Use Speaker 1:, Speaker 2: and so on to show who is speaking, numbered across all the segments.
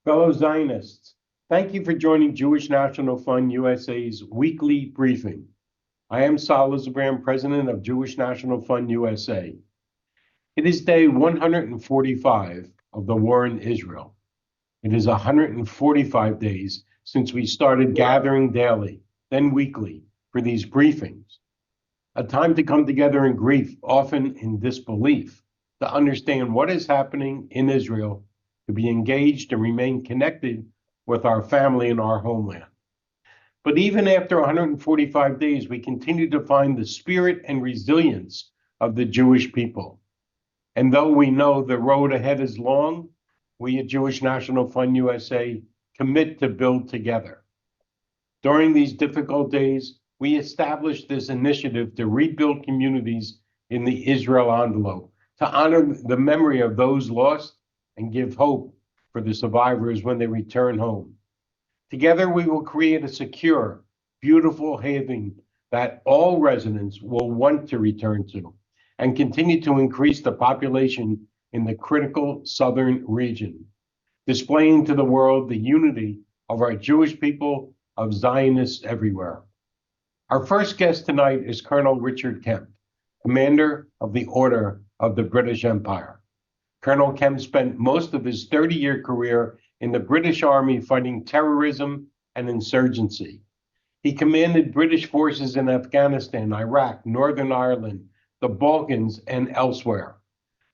Speaker 1: Fellow Zionists, thank you for joining Jewish National Fund USA's weekly briefing. I am Lizerbram, president of Jewish National Fund USA. It is day 145 of the war in Israel. It is 145 days since we started gathering daily, then weekly, for these briefings. A time to come together in grief, often in disbelief, to understand what is happening in Israel, to be engaged and remain connected with our family and our homeland. But even after 145 days, we continue to find the spirit and resilience of the Jewish people. And though we know the road ahead is long, we at Jewish National Fund USA commit to build together. During these difficult days, we established this initiative to rebuild communities in the Israel envelope, to honor the memory of those lost and give hope for the survivors when they return home. Together, we will create a secure, beautiful haven that all residents will want to return to and continue to increase the population in the critical southern region, displaying to the world the unity of our Jewish people, of Zionists everywhere. Our first guest tonight is Colonel Richard Kemp, commander of the Order of the British Empire. Colonel Kemp spent most of his 30-year career in the British Army fighting terrorism and insurgency. He commanded British forces in Afghanistan, Iraq, Northern Ireland, the Balkans, and elsewhere.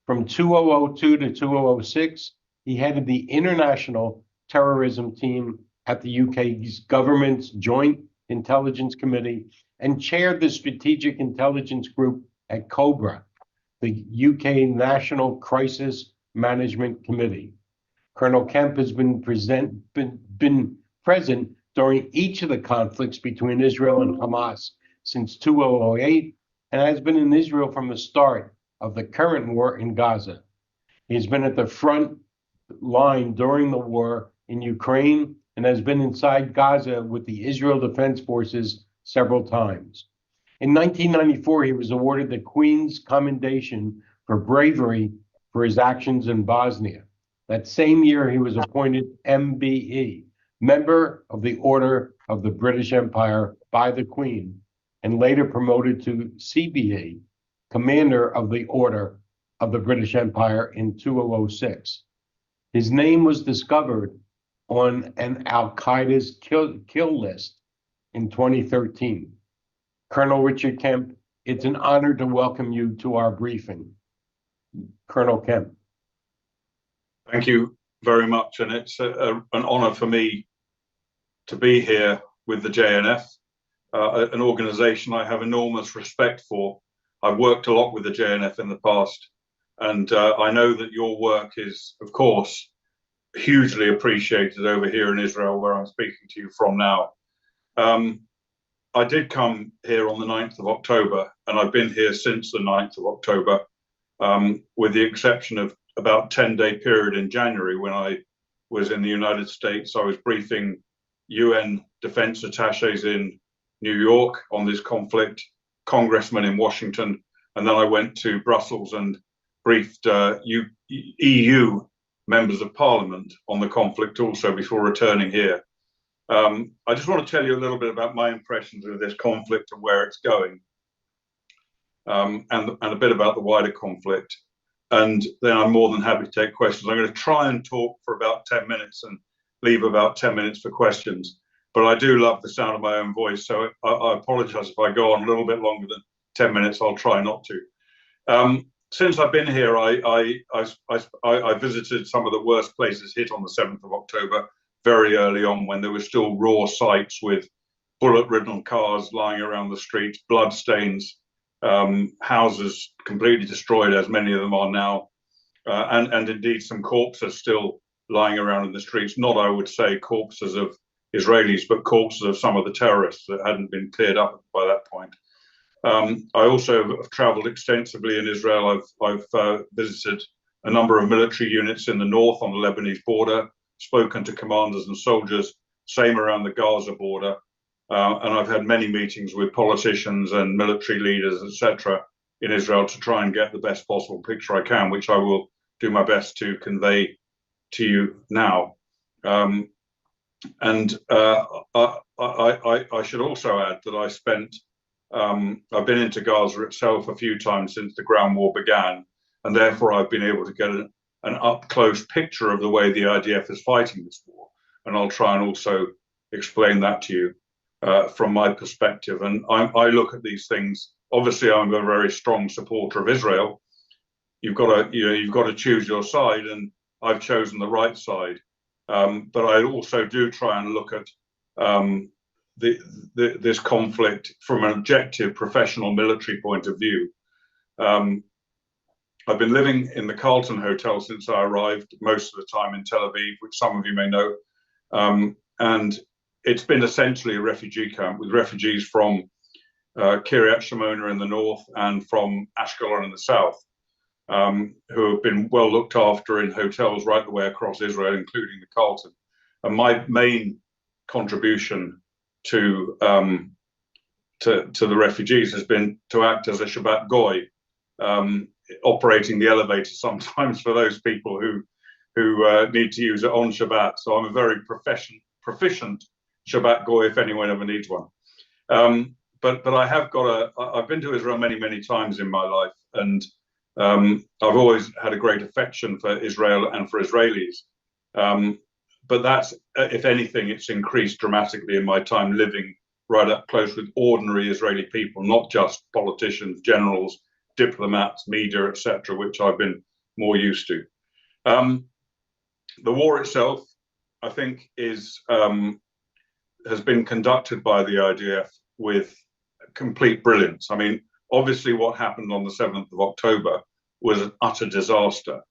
Speaker 1: From 2002 to 2006, he headed the International Terrorism Team at the UK's government's Joint Intelligence Committee and chaired the Strategic Intelligence Group at COBRA, the UK National Crisis Management Committee. Colonel Kemp has been present during each of the conflicts between Israel and Hamas since 2008 and has been in Israel from the start of the current war in Gaza. He has been at the front line during the war in Ukraine and has been inside Gaza with the Israel Defense Forces several times. In 1994, he was awarded the Queen's Commendation for bravery for his actions in Bosnia. That same year, he was appointed MBE, Member of the Order of the British Empire by the Queen, and later promoted to CBE, Commander of the Order of the British Empire in 2006. His name was discovered on an Al-Qaeda's kill list in 2013. Colonel Richard Kemp, it's an honor to welcome you to our briefing. Colonel Kemp.
Speaker 2: Thank you very much, and it's an honor for me to be here with the JNF, an organization I have enormous respect for. I've worked a lot with the JNF in the past, and I know that your work is, of course, hugely appreciated over here in Israel, where I'm speaking to you from now. I did come here on the 9th of October, and I've been here since the 9th of October, with the exception of about 10-day period in January when I was in the United States. I was briefing UN defense attaches in New York on this conflict, congressmen in Washington, and then I went to Brussels and briefed EU members of parliament on the conflict also before returning here. I just want to tell you a little bit about my impressions of this conflict and where it's going, and a bit about the wider conflict. And then I'm more than happy to take questions. I'm going to try and talk for about 10 minutes and leave about 10 minutes for questions. But I do love the sound of my own voice, so I apologize if I go on a little bit longer than 10 minutes. I'll try not to. Since I've been here, I visited some of the worst places hit on the 7th of October, very early on, when there were still raw sites with bullet-ridden cars lying around the streets, blood stains, houses completely destroyed, as many of them are now, and indeed some corpses still lying around in the streets. Not, I would say, corpses of Israelis, but corpses of some of the terrorists that hadn't been cleared up by that point. I also have traveled extensively in Israel. I've visited a number of military units in the north on the Lebanese border, spoken to commanders and soldiers, same around the Gaza border. And I've had many meetings with politicians and military leaders, etc., in Israel to try and get the best possible picture I can, which I will do my best to convey to you now. And I should also add that I've been into Gaza itself a few times since the ground war began, and therefore I've been able to get an up-close picture of the way the IDF is fighting this war. And I'll try and also explain that to you from my perspective. And I look at these things. Obviously, I'm a very strong supporter of Israel. You've got to choose your side, and I've chosen the right side. But I also do try and look at this conflict from an objective, professional, military point of view. I've been living in the Carlton Hotel since I arrived, most of the time in Tel Aviv, which some of you may know. And it's been essentially a refugee camp with refugees from Kiryat Shimona in the north and from Ashkelon in the south, who have been well looked after in hotels right the way across Israel, including the Carlton. And my main contribution to the refugees has been to act as a Shabbat Goy, operating the elevator sometimes for those people who need to use it on Shabbat. So I'm a very proficient Shabbat Goy if anyone ever needs one. But I've been to Israel many times in my life, and I've always had a great affection for Israel and for Israelis. But that's, if anything, it's increased dramatically in my time living right up close with ordinary Israeli people, not just politicians, generals, diplomats, media, etc., which I've been more used to. The war itself, I think, has been conducted by the IDF with complete brilliance. I mean, obviously, what happened on the 7th of October was an utter disaster,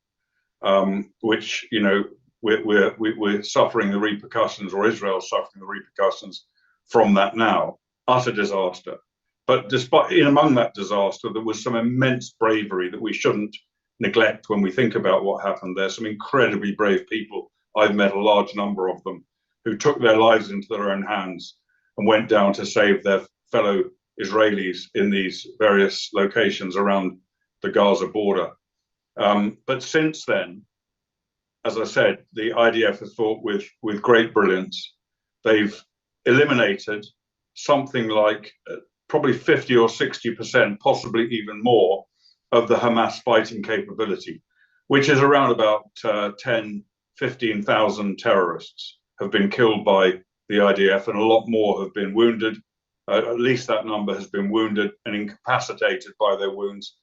Speaker 2: which, you know, we're suffering the repercussions, or Israel's suffering the repercussions from that now. Utter disaster. But despite, among that disaster, there was some immense bravery that we shouldn't neglect when we think about what happened there. Some incredibly brave people. I've met a large number of them who took their lives into their own hands and went down to save their fellow Israelis in these various locations around the Gaza border. But since then, as I said, the IDF has fought with great brilliance. They've eliminated something like probably 50 or 60%, possibly even more, of the Hamas fighting capability, which is around about 10, 15,000 terrorists have been killed by the IDF, and a lot more have been wounded. At least that number has been wounded and incapacitated by their wounds,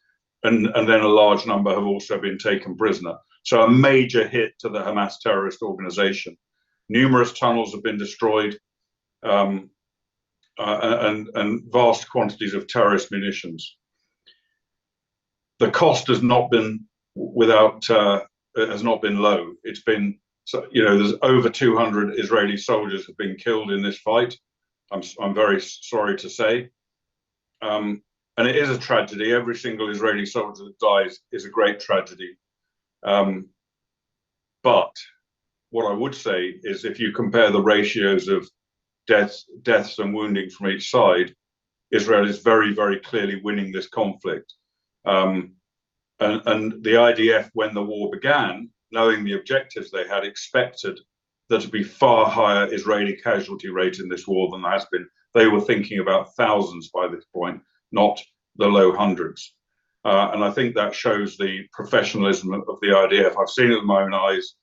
Speaker 2: and then a large number have also been taken prisoner. So a major hit to the Hamas terrorist organization. Numerous tunnels have been destroyed, and vast quantities of terrorist munitions. The cost has not been low. It's been, you know, there's over 200 Israeli soldiers have been killed in this fight. I'm very sorry to say, and it is a tragedy. Every single Israeli soldier that dies is a great tragedy. But what I would say is, if you compare the ratios of deaths and wounding from each side, Israel is very, very clearly winning this conflict. And the IDF, when the war began, knowing the objectives they had, expected there to be far higher Israeli casualty rate in this war than there has been. They were thinking about thousands by this point, not the low hundreds. And I think that shows the professionalism of the IDF. I've seen it with my own eyes.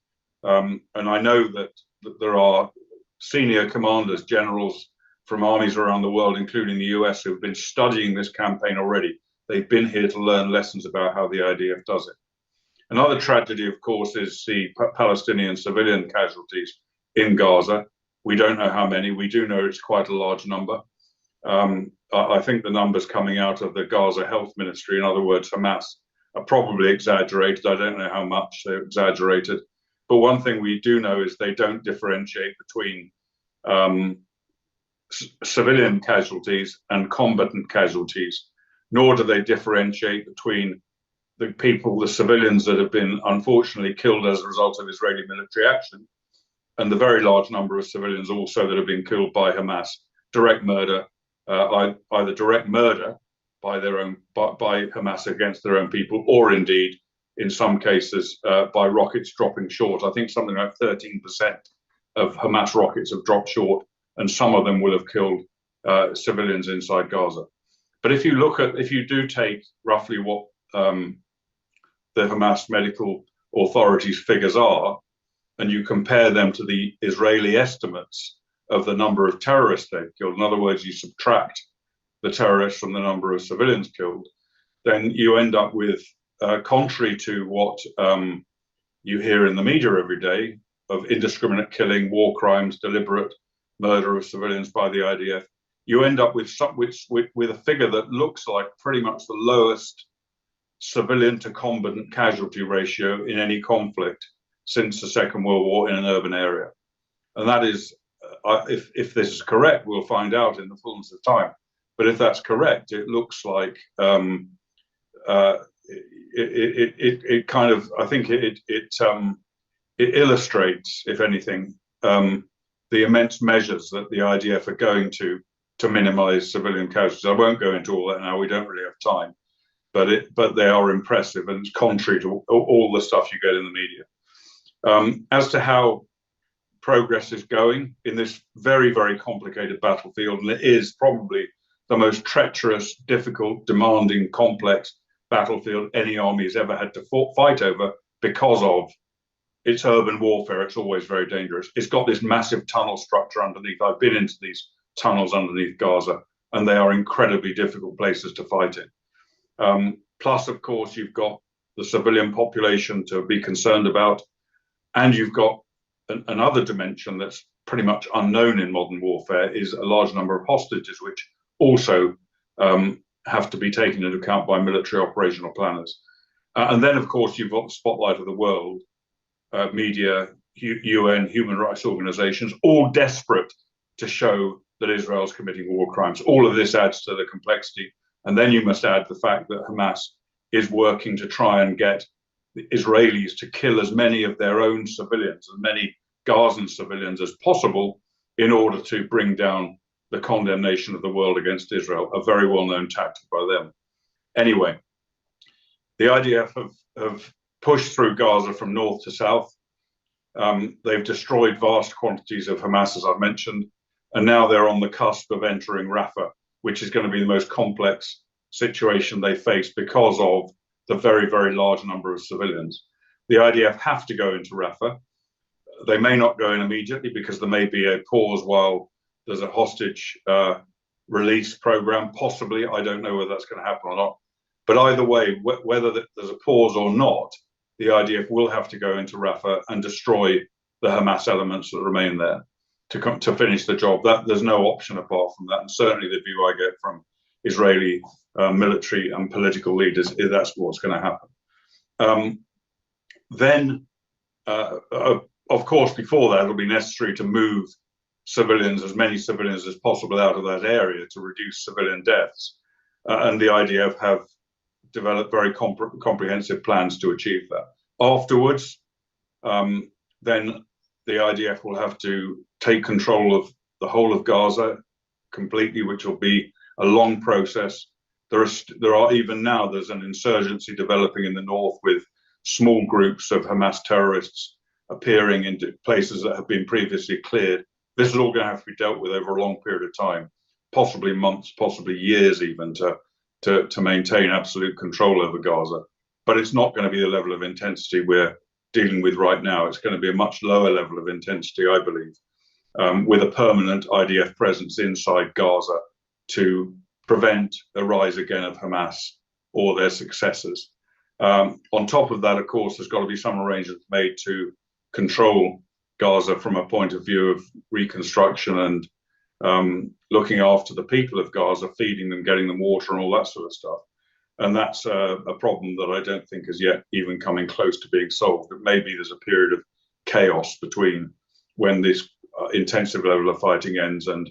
Speaker 2: And I know that there are senior commanders, generals from armies around the world, including the US, who have been studying this campaign already. They've been here to learn lessons about how the IDF does it. Another tragedy, of course, is the Palestinian civilian casualties in Gaza. We don't know how many. We do know it's quite a large number. I think the numbers coming out of the Gaza Health Ministry, in other words, Hamas, are probably exaggerated. I don't know how much they're exaggerated. But one thing we do know is they don't differentiate between civilian casualties and combatant casualties, nor do they differentiate between the people, the civilians that have been unfortunately killed as a result of Israeli military action, and the very large number of civilians also that have been killed by Hamas, direct murder, either direct murder by Hamas against their own people, or indeed, in some cases, by rockets dropping short. I think something like 13% of Hamas rockets have dropped short, and some of them will have killed civilians inside Gaza. But if you do take roughly what the Hamas medical authorities' figures are, and you compare them to the Israeli estimates of the number of terrorists they've killed, in other words, you subtract the terrorists from the number of civilians killed, then you end up with, contrary to what you hear in the media every day, of indiscriminate killing, war crimes, deliberate murder of civilians by the IDF, you end up with a figure that looks like pretty much the lowest civilian to combatant casualty ratio in any conflict since the Second World War in an urban area. And that is, if this is correct, we'll find out in the fullness of time. But if that's correct, it looks like it kind of, I think it illustrates, if anything, the immense measures that the IDF are going to minimize civilian casualties. I won't go into all that now, we don't really have time, but they are impressive, and it's contrary to all the stuff you get in the media. As to how progress is going in this very, very complicated battlefield, and it is probably the most treacherous, difficult, demanding, complex battlefield any army has ever had to fight over because of its urban warfare. It's always very dangerous. It's got this massive tunnel structure underneath. I've been into these tunnels underneath Gaza, and they are incredibly difficult places to fight in. Plus, of course, you've got the civilian population to be concerned about, and you've got another dimension that's pretty much unknown in modern warfare, is a large number of hostages, which also have to be taken into account by military operational planners. And then, of course, you've got the spotlight of the world, media, UN, human rights organizations, all desperate to show that Israel is committing war crimes. All of this adds to the complexity. And then you must add the fact that Hamas is working to try and get the Israelis to kill as many of their own civilians, as many Gazan civilians as possible, in order to bring down the condemnation of the world against Israel, a very well-known tactic by them. Anyway, the IDF have pushed through Gaza from north to south. They've destroyed vast quantities of Hamas, as I've mentioned, and now they're on the cusp of entering Rafah, which is going to be the most complex situation they face because of the very, very large number of civilians. The IDF have to go into Rafah. They may not go in immediately because there may be a pause while there's a hostage release program, possibly. I don't know whether that's going to happen or not. But either way, whether there's a pause or not, the IDF will have to go into Rafah and destroy the Hamas elements that remain there to finish the job. There's no option apart from that. And certainly the view I get from Israeli military and political leaders is that's what's going to happen. Then, of course, before that, it'll be necessary to move civilians, as many civilians as possible, out of that area to reduce civilian deaths. And the IDF have developed very comprehensive plans to achieve that. Afterwards, then the IDF will have to take control of the whole of Gaza completely, which will be a long process. There's an insurgency developing in the north with small groups of Hamas terrorists appearing in places that have been previously cleared. This is all going to have to be dealt with over a long period of time, possibly months, possibly years even, to maintain absolute control over Gaza. But it's not going to be the level of intensity we're dealing with right now. It's going to be a much lower level of intensity, I believe, with a permanent IDF presence inside Gaza to prevent a rise again of Hamas or their successors. On top of that, of course, there's got to be some arrangements made to control Gaza from a point of view of reconstruction and looking after the people of Gaza, feeding them, getting them water and all that sort of stuff. And that's a problem that I don't think is yet even coming close to being solved. But maybe there's a period of chaos between when this intensive level of fighting ends and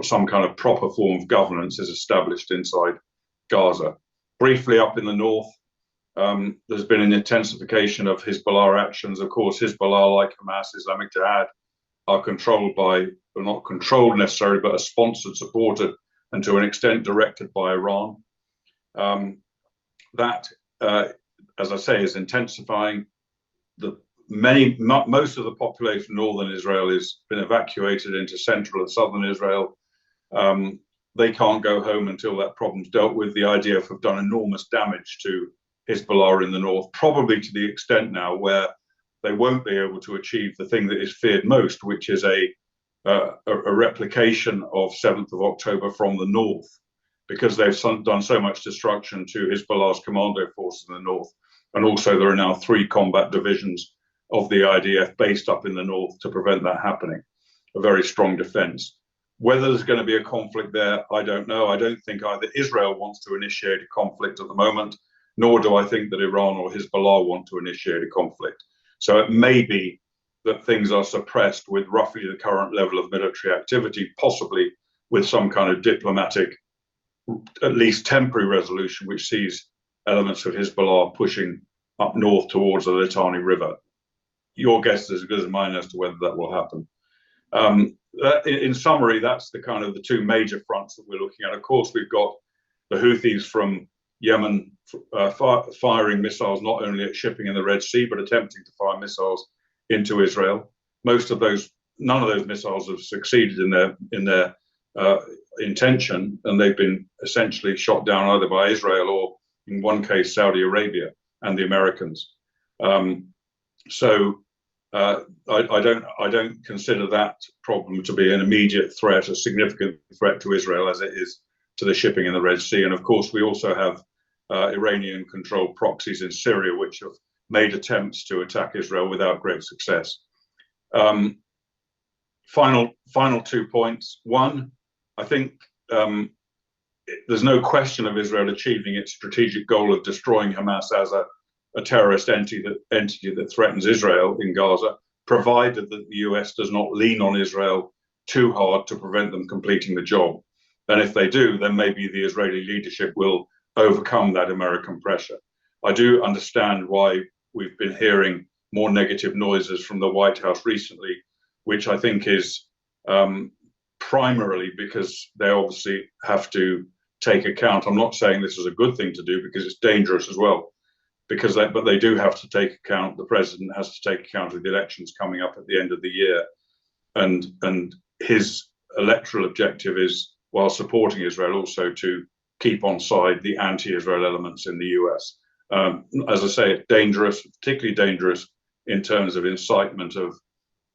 Speaker 2: some kind of proper form of governance is established inside Gaza. Briefly up in the north, there's been an intensification of Hezbollah actions. Of course, Hezbollah, like Hamas, Islamic Jihad, are controlled by, well, not controlled necessarily, but are sponsored, supported, and to an extent directed by Iran. That, as I say, is intensifying. The most of the population of northern Israel has been evacuated into central and southern Israel. They can't go home until that problem's dealt with. The IDF have done enormous damage to Hezbollah in the north, probably to the extent now where they won't be able to achieve the thing that is feared most, which is a replication of 7th of October from the north, because they've done so much destruction to Hezbollah's commando forces in the north. And also there are now 3 combat divisions of the IDF based up in the north to prevent that happening. A very strong defense. Whether there's going to be a conflict there, I don't know. I don't think either Israel wants to initiate a conflict at the moment, nor do I think that Iran or Hezbollah want to initiate a conflict. So it may be that things are suppressed with roughly the current level of military activity, possibly with some kind of diplomatic, at least temporary resolution, which sees elements of Hezbollah pushing up north towards the Litani River. Your guess is as good as mine as to whether that will happen. In summary, that's the kind of the 2 major fronts that we're looking at. Of course, we've got the Houthis from Yemen firing missiles not only at shipping in the Red Sea, but attempting to fire missiles into Israel. None of those missiles have succeeded in their intention, and they've been essentially shot down either by Israel or, in one case, Saudi Arabia and the Americans. I don't consider that problem to be an immediate threat, a significant threat to Israel as it is to the shipping in the Red Sea. And of course, we also have Iranian-controlled proxies in Syria, which have made attempts to attack Israel without great success. Final 2 points. One, I think there's no question of Israel achieving its strategic goal of destroying Hamas as a terrorist entity that threatens Israel in Gaza, provided that the US does not lean on Israel too hard to prevent them completing the job. And if they do, then maybe the Israeli leadership will overcome that American pressure. I do understand why we've been hearing more negative noises from the White House recently, which I think is primarily because they obviously have to take account. I'm not saying this is a good thing to do because it's dangerous as well, but they do have to take account. The president has to take account of the elections coming up at the end of the year, and his electoral objective is, while supporting Israel, also to keep on side the anti-Israel elements in the US. As I say, it's dangerous, particularly dangerous in terms of incitement of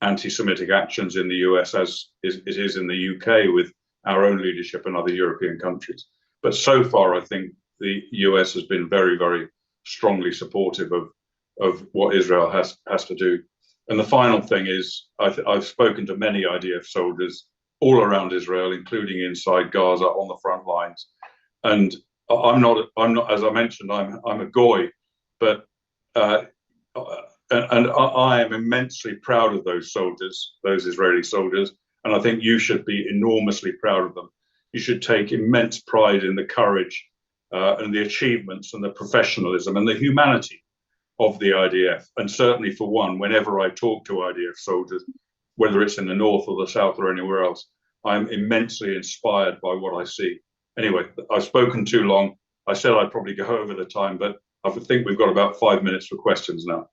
Speaker 2: anti-Semitic actions in the US, as it is in the UK with our own leadership and other European countries. But so far, I think the US has been very, very strongly supportive of what Israel has to do. And the final thing is, I've spoken to many IDF soldiers all around Israel, including inside Gaza on the front lines. And I'm not, as I mentioned, I'm a goy, but I am immensely proud of those soldiers, those Israeli soldiers, and I think you should be enormously proud of them. You should take immense pride in the courage and the achievements and the professionalism and the humanity of the IDF. And certainly for one, whenever I talk to IDF soldiers, whether it's in the north or the south or anywhere else, I'm immensely inspired by what I see. Anyway, I've spoken too long. I said I'd probably go over the time, but I think we've got about 5 minutes for questions now.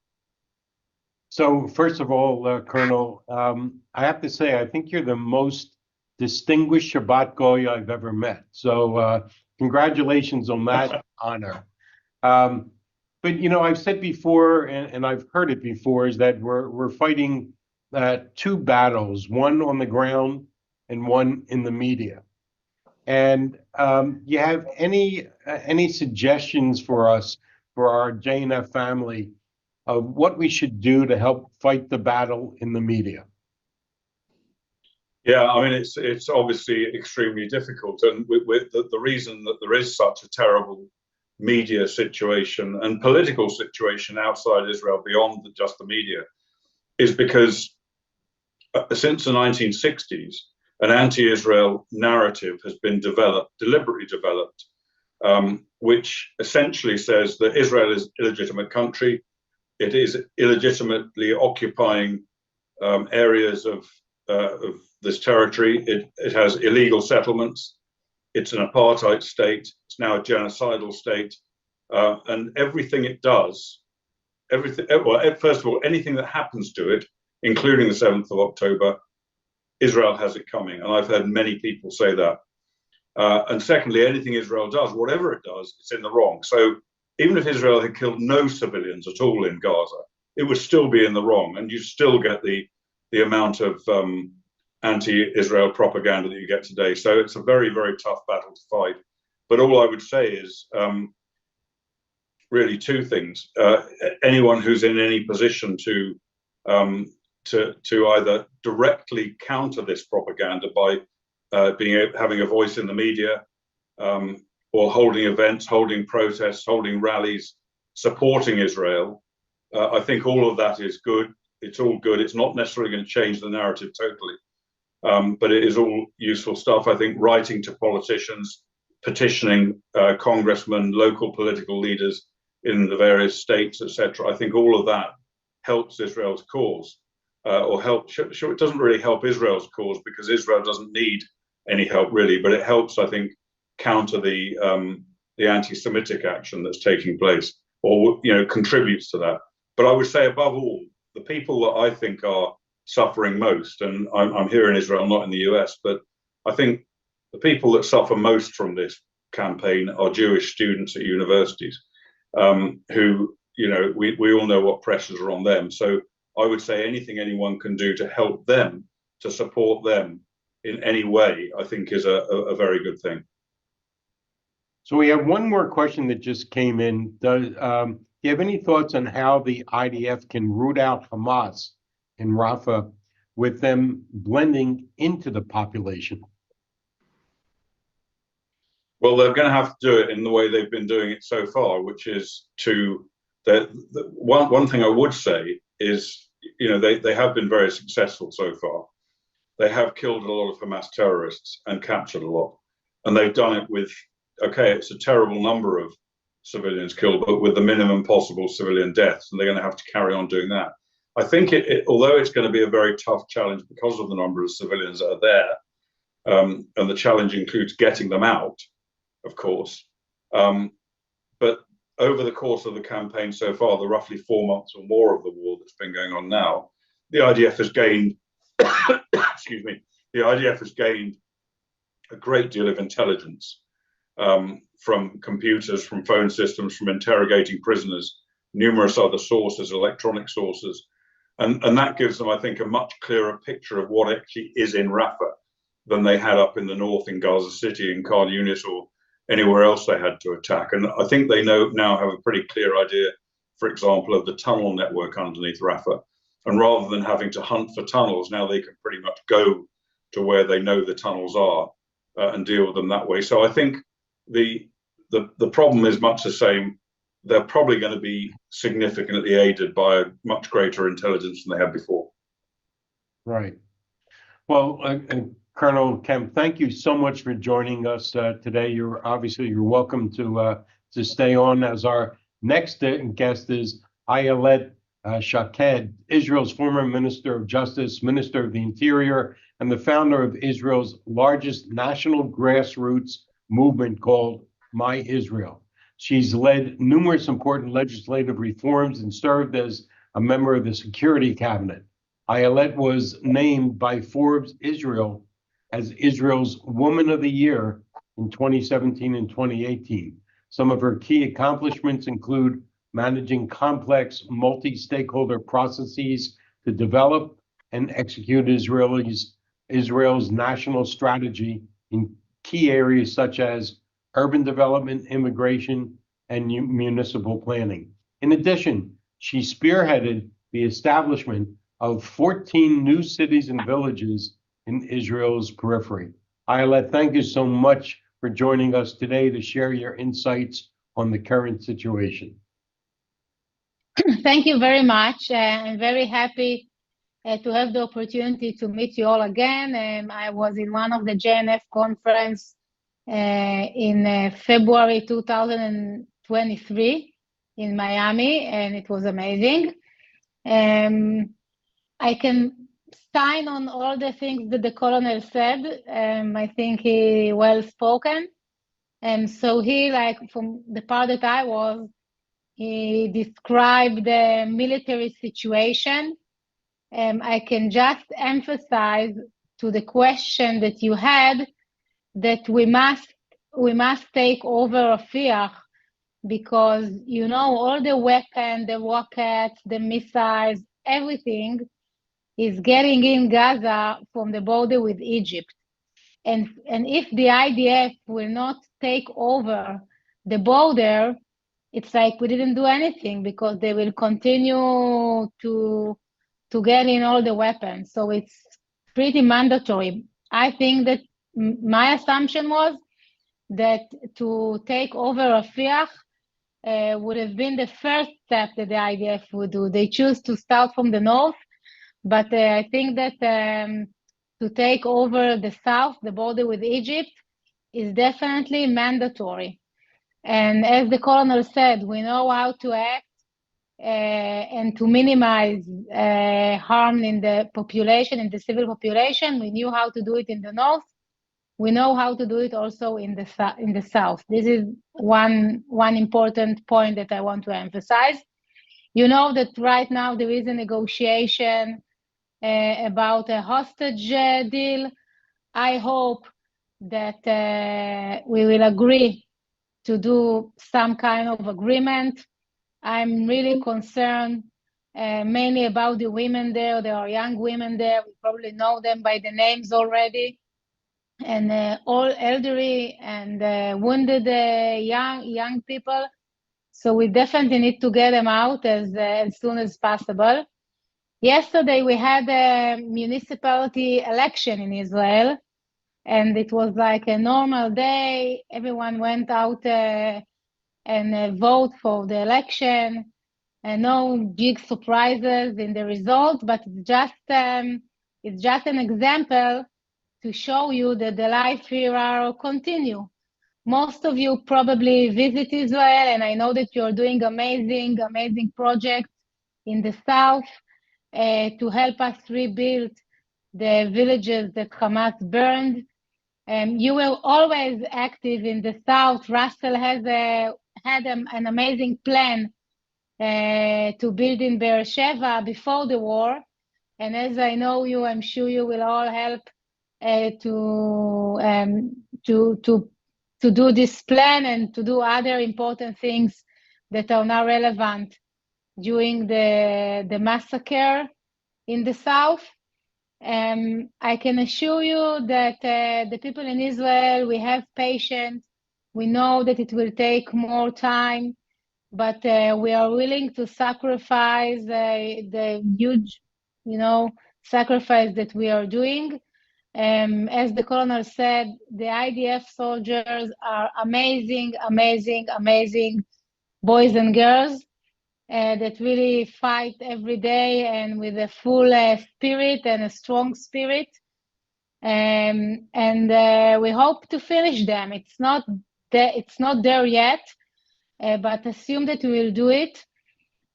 Speaker 1: So first of all, Colonel, I have to say, I think you're the most distinguished Shabbat Goy I've ever met. So congratulations on that honor. But, you know, I've said before, and I've heard it before, is that we're fighting 2 battles, one on the ground and one in the media. And you have any suggestions for us, for our JNF family, of what we should do to help fight the battle in the media?
Speaker 2: Yeah, I mean, it's obviously extremely difficult. And the reason that there is such a terrible media situation and political situation outside Israel beyond just the media is because since the 1960s, an anti-Israel narrative has been deliberately developed, which essentially says that Israel is an illegitimate country. It is illegitimately occupying areas of this territory. It has illegal settlements. It's an apartheid state. It's now a genocidal state. And everything it does everything. Well, first of all, anything that happens to it, including the 7th of October, Israel has it coming, and I've heard many people say that. And secondly, anything Israel does, whatever it does, it's in the wrong. So even if Israel had killed no civilians at all in Gaza, it would still be in the wrong, and you still get the amount of anti-Israel propaganda that you get today. So it's a very, very tough battle to fight. But all I would say is really two things. Anyone who's in any position to either directly counter this propaganda by having a voice in the media, or holding events, holding protests, holding rallies, supporting Israel, I think all of that is good. It's all good. It's not necessarily going to change the narrative totally, but it is all useful stuff. I think writing to politicians, petitioning congressmen, local political leaders in the various states, etc. I think all of that helps Israel's cause, or sure, it doesn't really help Israel's cause because Israel doesn't need any help really, but it helps, I think, counter the anti-Semitic action that's taking place, or contributes to that. But I would say above all, the people that I think are suffering most, and I'm here in Israel, not in the US, but I think the people that suffer most from this campaign are Jewish students at universities, who, we all know what pressures are on them. So I would say anything anyone can do to help them, to support them in any way, I think is a very good thing.
Speaker 1: So we have one more question that just came in. Do you have any thoughts on how the IDF can root out Hamas in Rafah with them blending into the population?
Speaker 2: Well, they're going to have to do it in the way they've been doing it so far, which is one thing I would say is, they have been very successful so far. They have killed a lot of Hamas terrorists and captured a lot. And they've done it with, it's a terrible number of civilians killed, but with the minimum possible civilian deaths. And they're going to have to carry on doing that. I think although it's going to be a very tough challenge because of the number of civilians that are there, and the challenge includes getting them out, of course. But over the course of the campaign so far, the roughly 4 months or more of the war that's been going on now, the IDF has gained, excuse me, the IDF has gained a great deal of intelligence from computers, from phone systems, from interrogating prisoners, numerous other sources, electronic sources. And that gives them, I think, a much clearer picture of what actually is in Rafah than they had up in the north in Gaza City, in Khan Yunis, or anywhere else they had to attack. And I think they now have a pretty clear idea, for example, of the tunnel network underneath Rafah. And rather than having to hunt for tunnels, now they can pretty much go to where they know the tunnels are and deal with them that way. So I think the problem is much the same. They're probably going to be significantly aided by a much greater intelligence than they had before.
Speaker 1: Right. Well, Colonel Kemp, thank you so much for joining us today. You're welcome to stay on. As our next guest is Ayelet Shaked, Israel's former Minister of Justice, Minister of the Interior, and the founder of Israel's largest national grassroots movement called My Israel. She's led numerous important legislative reforms and served as a member of the Security Cabinet. Ayelet was named by Forbes Israel as Israel's Woman of the Year in 2017 and 2018. Some of her key accomplishments include managing complex multi-stakeholder processes to develop and execute Israel's national strategy in key areas such as urban development, immigration, and municipal planning. In addition, she spearheaded the establishment of 14 new cities and villages in Israel's periphery. Ayelet, thank you so much for joining us today to share your insights on the current situation.
Speaker 3: Thank you very much. I'm very happy to have the opportunity to meet you all again. I was in one of the JNF conference in February 2023 in Miami, and it was amazing. I can sign on all the things that the colonel said. I think he well spoken. And so he, like from the part that I was, he described the military situation. I can just emphasize to the question that you had that we must take over Rafah, because you know all the weapons, the rockets, the missiles, everything is getting in Gaza from the border with Egypt. And if the IDF will not take over the border, it's like we didn't do anything, because they will continue to get in all the weapons. So it's pretty mandatory. I think that my assumption was that to take over Rafah would have been the first step that the IDF would do. They choose to start from the north, but I think that to take over the south, the border with Egypt, is definitely mandatory. And as the colonel said, we know how to act and to minimize harm in the population, in the civil population. We knew how to do it in the north. We know how to do it also in the south. This is one important point that I want to emphasize. You know that right now there is a negotiation about a hostage deal. I hope that we will agree to do some kind of agreement. I'm really concerned mainly about the women there. There are young women there. We probably know them by the names already. And all elderly and wounded young people. So we definitely need to get them out as soon as possible. Yesterday, we had a municipality election in Israel, and it was like a normal day. Everyone went out and vote for the election. And no big surprises in the results, but it's just an example to show you that the life here continue. Most of you probably visit Israel, and I know that you're doing amazing projects in the south to help us rebuild the villages that Hamas burned. You were always active in the south. Russell had an amazing plan to build in Beersheba before the war. And as I know you, I'm sure you will all help to do this plan and to do other important things that are now relevant during the massacre in the south. I can assure you that the people in Israel, we have patience. We know that it will take more time, but we are willing to sacrifice the huge, sacrifice that we are doing. As the colonel said, the IDF soldiers are amazing boys and girls that really fight every day and with a full spirit and a strong spirit. And we hope to finish them. It's not there yet, but assume that we will do it.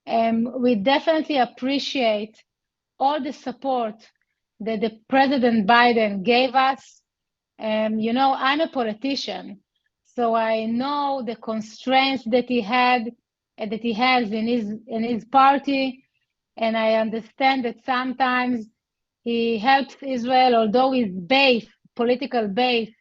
Speaker 3: We definitely appreciate all the support that the President Biden gave us. I'm a politician, so I know the constraints that he has in his party, and I understand that sometimes he helps Israel, although his political base,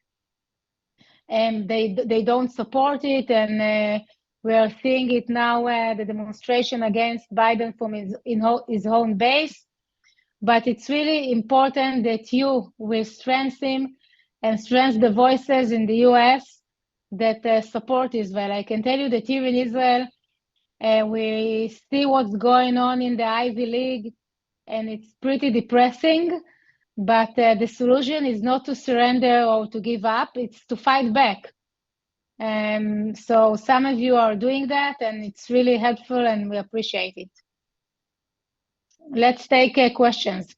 Speaker 3: and they don't support it, and we are seeing it now, the demonstration against Biden from his own base. But it's really important that you will strengthen him and strengthen the voices in the US that support Israel. I can tell you that here in Israel, we see what's going on in the Ivy League, and it's pretty depressing. But the solution is not to surrender or to give up, it's to fight back. So some of you are doing that, and it's really helpful, and we appreciate it. Let's take questions.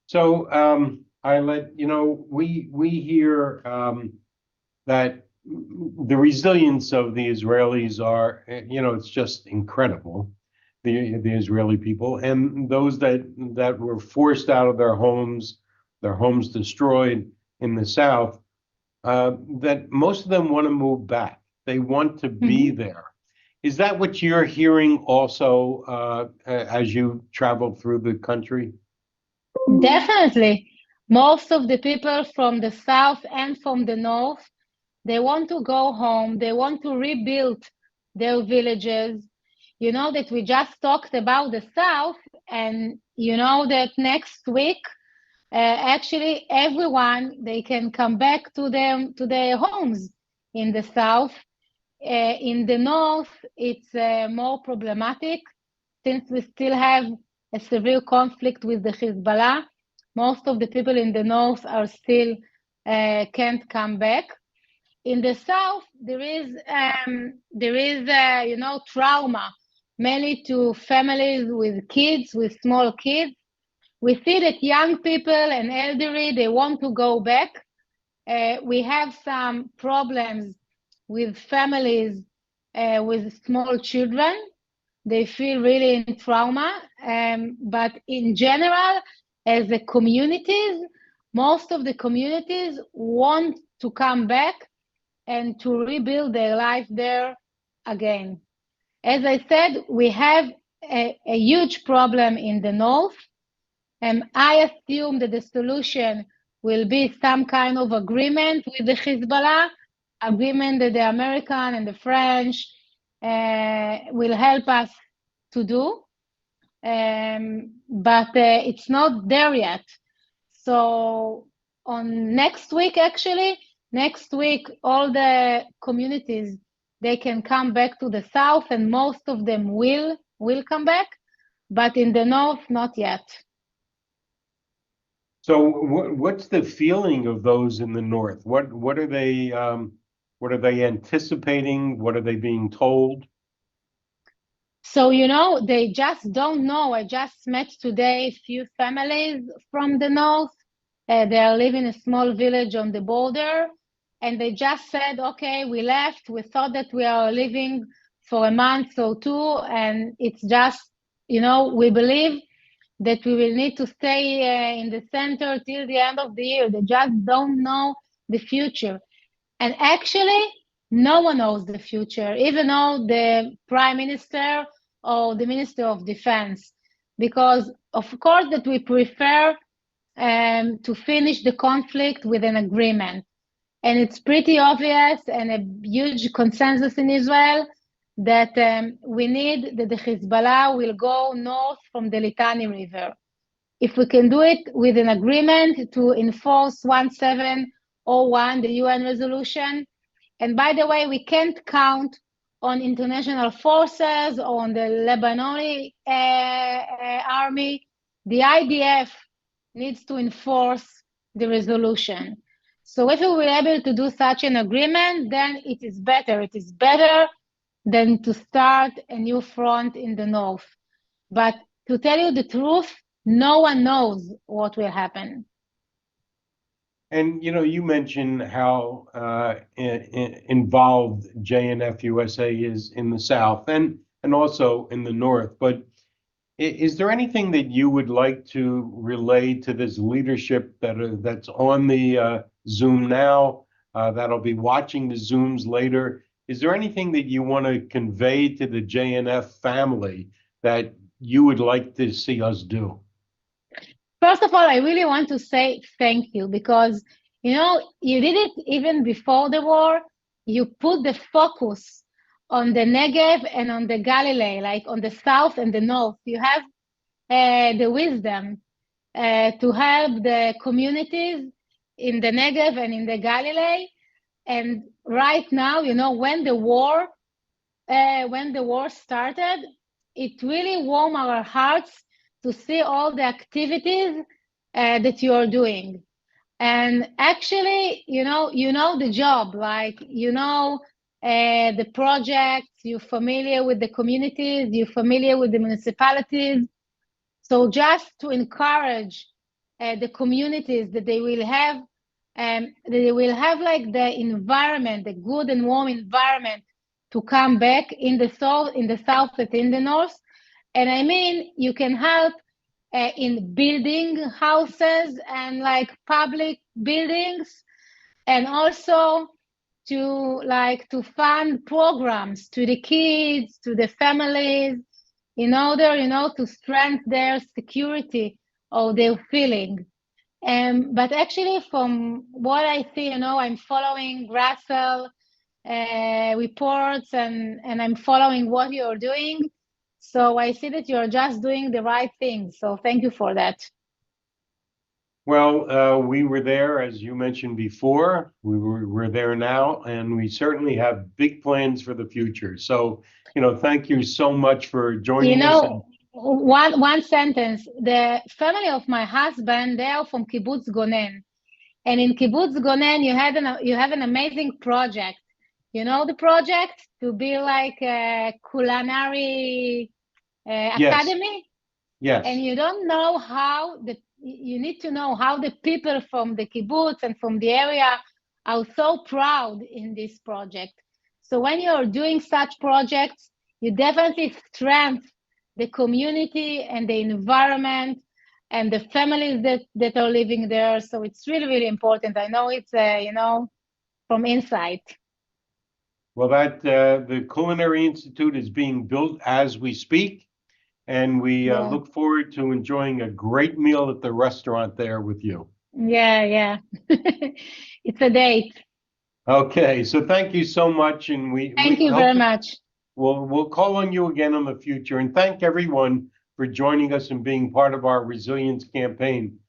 Speaker 1: So, Ayelet, we hear that the resilience of the Israelis are, it's just incredible, the Israeli people, and those that were forced out of their homes destroyed in the south, that most of them want to move back. They want to be there. Is that what you're hearing also as you travel through the country?
Speaker 3: Definitely. Most of the people from the south and from the north, they want to go home. They want to rebuild their villages. You know that we just talked about the south, and you know that next week, actually everyone they can come back to their homes in the south. In the north, it's more problematic since we still have a severe conflict with the Hezbollah. Most of the people in the north are still can't come back. In the south, there is trauma, mainly to families with kids, with small kids. We see that young people and elderly they want to go back. We have some problems with families with small children. They feel really in trauma. But in general, as the communities, most of the communities want to come back and to rebuild their life there again. As I said, we have a huge problem in the north. I assume that the solution will be some kind of agreement with the Hezbollah, agreement that the American and the French will help us to do. But it's not there yet. So on next week, actually, next week, all the communities, they can come back to the south and most of them will come back, but in the north, not yet.
Speaker 1: So what's the feeling of those in the north? What are they anticipating? What are they being told?
Speaker 3: So, they just don't know. I just met today a few families from the north. They are living in a small village on the border. And they just said, okay, we left. We thought that we are living for a month or two. And it's just, we believe that we will need to stay in the center till the end of the year. They just don't know the future. And actually, no one knows the future, even though the prime minister or the minister of defense, because of course that we prefer to finish the conflict with an agreement. And it's pretty obvious and a huge consensus in Israel that we need that the Hezbollah will go north from the Litani River. If we can do it with an agreement to enforce 1701, the UN resolution, and by the way, we can't count on international forces or on the Lebanese army. The IDF needs to enforce the resolution. So if we were able to do such an agreement, then it is better. It is better than to start a new front in the north. But to tell you the truth, no one knows what will happen.
Speaker 1: And you mentioned how involved JNF-USA is in the South and also in the North. But is there anything that you would like to relay to this leadership that's on the Zoom now, that'll be watching the Zooms later? Is there anything that you want to convey to the JNF family that you would like to see us do?
Speaker 3: First of all, I really want to say thank you because, you did it even before the war. You put the focus on the Negev and on the Galilee, like on the south and the north. You have the wisdom to help the communities in the Negev and in the Galilee. And right now, when the war started, it really warmed our hearts to see all the activities that you are doing. And actually, the job, like, the projects, you're familiar with the communities, you're familiar with the municipalities. So just to encourage the communities that they will have like the environment, the good and warm environment to come back in the south and in the north. And I mean, you can help in building houses and like public buildings, and also to fund programs to the kids, to the families, in order, to strengthen their security or their feeling. But actually, from what I see, I'm following Russell reports and I'm following what you're doing. So I see that you're just doing the right thing. So thank you for that.
Speaker 1: Well, we were there, as you mentioned before. We're there now, and we certainly have big plans for the future. So, thank you so much for joining us.
Speaker 3: One sentence. The family of my husband, they are from Kibbutz Gonen. And in Kibbutz Gonen, you have an amazing project. You know the project? To be like a culinary academy?
Speaker 1: Yes.
Speaker 3: And you don't know you need to know how the people from the kibbutz and from the area are so proud in this project. So when you're doing such projects, you definitely strengthen the community and the environment and the families that are living there. So it's really, really important. I know it's, from inside.
Speaker 1: Well, the Culinary Institute is being built as we speak. And we look forward to enjoying a great meal at the restaurant there with you.
Speaker 3: Yeah. It's a date.
Speaker 1: Okay, so thank you so much, and
Speaker 3: thank you very much.
Speaker 1: We'll call on you again in the future, and thank everyone for joining us and being part of our resilience campaign.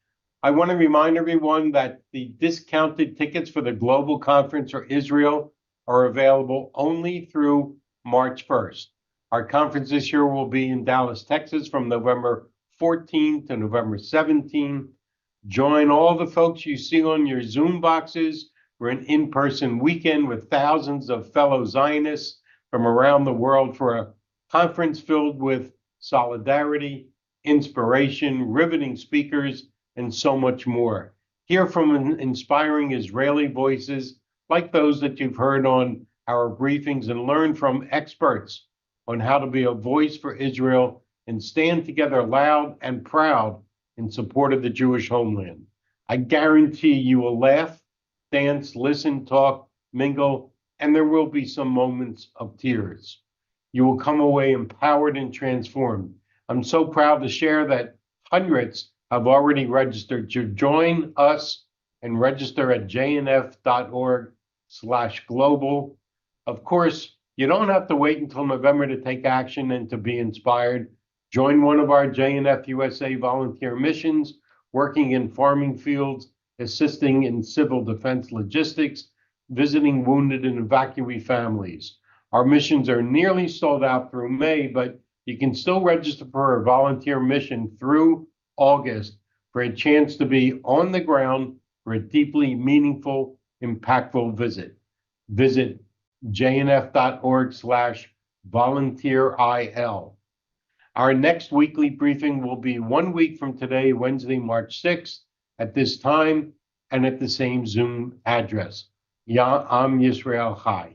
Speaker 1: I want to remind everyone that the discounted tickets for the global conference for Israel are available only through March 1st. Our conference this year will be in Dallas, Texas from November 14th to November 17th. Join all the folks you see on your Zoom boxes for an in-person weekend with thousands of fellow Zionists from around the world for a conference filled with solidarity, inspiration, riveting speakers, and so much more. Hear from inspiring Israeli voices like those that you've heard on our briefings and learn from experts on how to be a voice for Israel and stand together loud and proud in support of the Jewish homeland. I guarantee you will laugh, dance, listen, talk, mingle, and there will be some moments of tears. You will come away empowered and transformed. I'm so proud to share that hundreds have already registered to join us and register at jnf.org/global. Of course, you don't have to wait until November to take action and to be inspired. Join one of our JNF-USA volunteer missions, working in farming fields, assisting in civil defense logistics, visiting wounded and evacuee families. Our missions are nearly sold out through May, but you can still register for a volunteer mission through August for a chance to be on the ground for a deeply meaningful, impactful visit. Visit jnf.org/volunteeril. Our next weekly briefing will be 1 week from today, Wednesday, March 6th, at this time and at the same Zoom address. I'm Yisrael Chai.